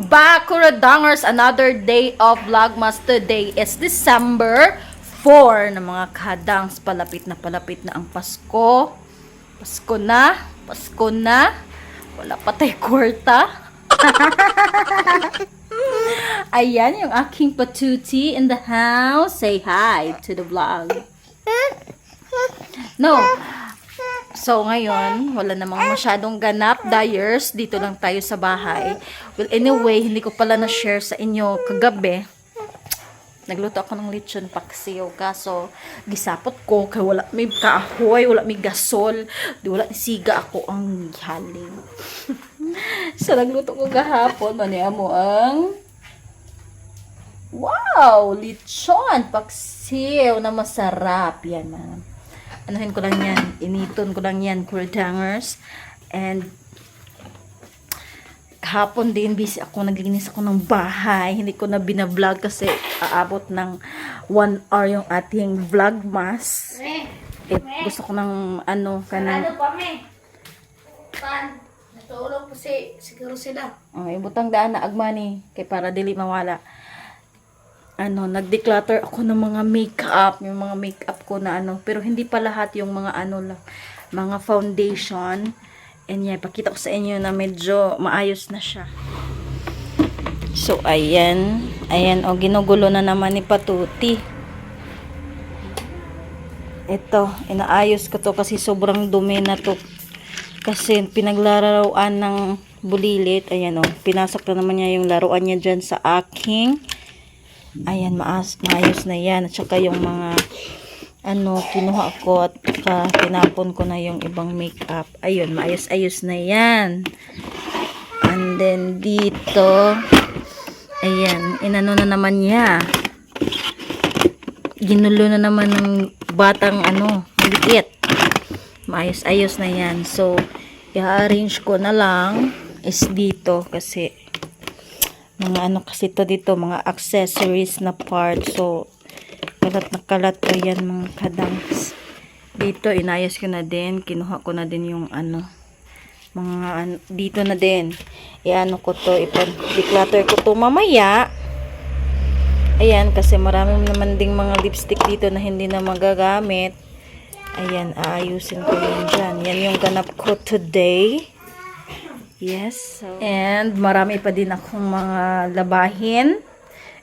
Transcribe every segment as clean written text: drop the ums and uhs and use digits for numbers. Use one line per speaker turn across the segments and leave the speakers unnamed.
back, Kuradangers! Another day of Vlogmas. Today is December 4 na mga kadangs. Palapit na ang Pasko. Pasko na. Pasko na. Wala pa tayo kwarta. Ayan yung aking patuti in the house. Say hi to the vlog. No. So, ngayon, wala namang masyadong ganap, dyers. Dito lang tayo sa bahay. Well, anyway, hindi ko pala na-share sa inyo kagabi. Nagluto ako ng lechon paksiw. Kaso, gisapot ko. Kaya wala may kahoy, wala may gasol. Wala siga ako ang haling. So, nagluto ko gahapon. Maniya mo ang... Wow! Lechon paksiw na masarap. Yan na. Anuhin ko lang yan. Initon ko lang yan, Kuradangers. And, kahapon din, busy ako. Naglinis ako ng bahay. Hindi ko na binablog kasi aabot ng 1 hour yung ating vlogmas. Gusto ko ng, kanang...
Ano pa, me? Pan, natulog po siguro sila.
Ibutang daan na agmani. Kay para dili mawala. Nag-declutter ako ng mga makeup, yung mga makeup ko na pero hindi pa lahat yung mga lang, mga foundation. And yeah, pakita ko sa inyo na medyo maayos na siya. So, ayan. Ayan, ginugulo na naman ni Patuti. Ito, inaayos ko to kasi sobrang dumi na to. Kasi pinaglararuan ng bulilit. Ayan, pinasok na naman niya yung laruan niya dyan sa aking. Ayan, maayos na yan. At saka yung mga kinuha ko at tinapon ko na yung ibang makeup. Ayun, maayos-ayos na yan. And then dito, ayan, inano na naman niya. Ginulo na naman ng batang maliit. Maayos-ayos na yan. So, i-arrange ko na lang is dito kasi mga kasi to dito, mga accessories na part. So, kalat na kalat to yan mga kadangs. Dito, inayos ko na din. Kinuha ko na din yung mga dito na din. Ko to, ipa-declutter ko to mamaya. Ayan, kasi marami naman ding mga lipstick dito na hindi na magagamit. Ayan, aayusin ko yun dyan. Yan yung ganap ko today. Yes. So, and marami pa din akong mga labahin.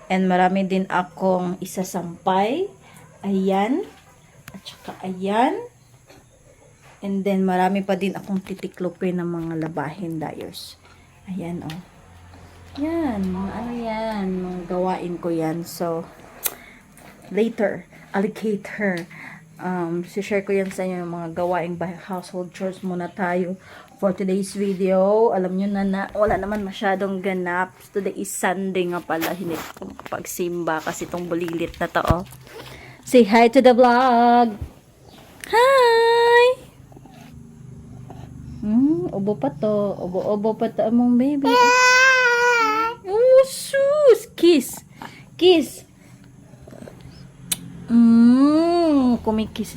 And marami din akong isasampay. Ayan. At saka ayan. And then marami pa din akong titiklopin ng mga labahin, dyers. Ayan, Yan. Mga yan. Mga gawain ko yan. So, later, alligator. Share ko yan sa inyo yung mga gawaing household chores muna tayo for today's video. Alam nyo na wala naman masyadong ganap. Today is Sunday nga pala. Hindi ko pagsimba kasi itong bulilit na to. Say hi to the vlog. Hi! Ubo pa to. Ubo pa to among baby. Oh, sus! Kiss! Kiss! Kumikis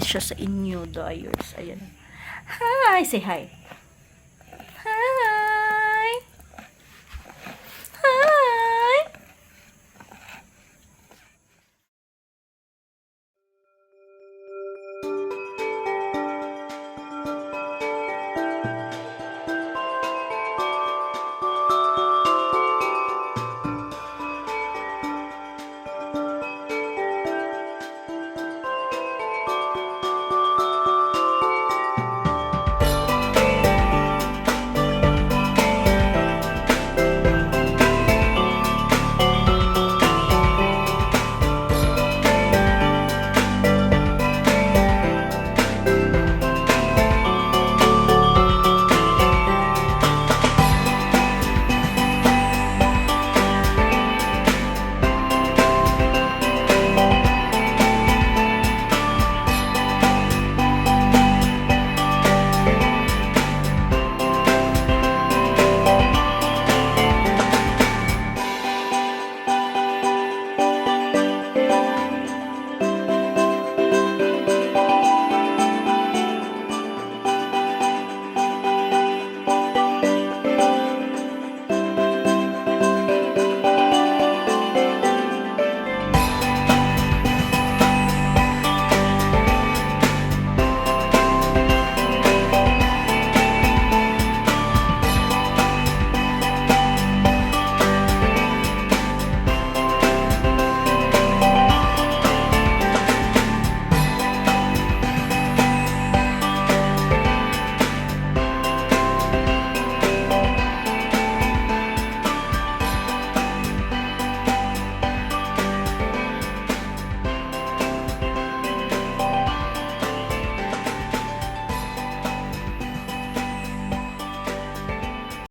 siya sa inyo, dyers. Ayan. Hi! Say hi.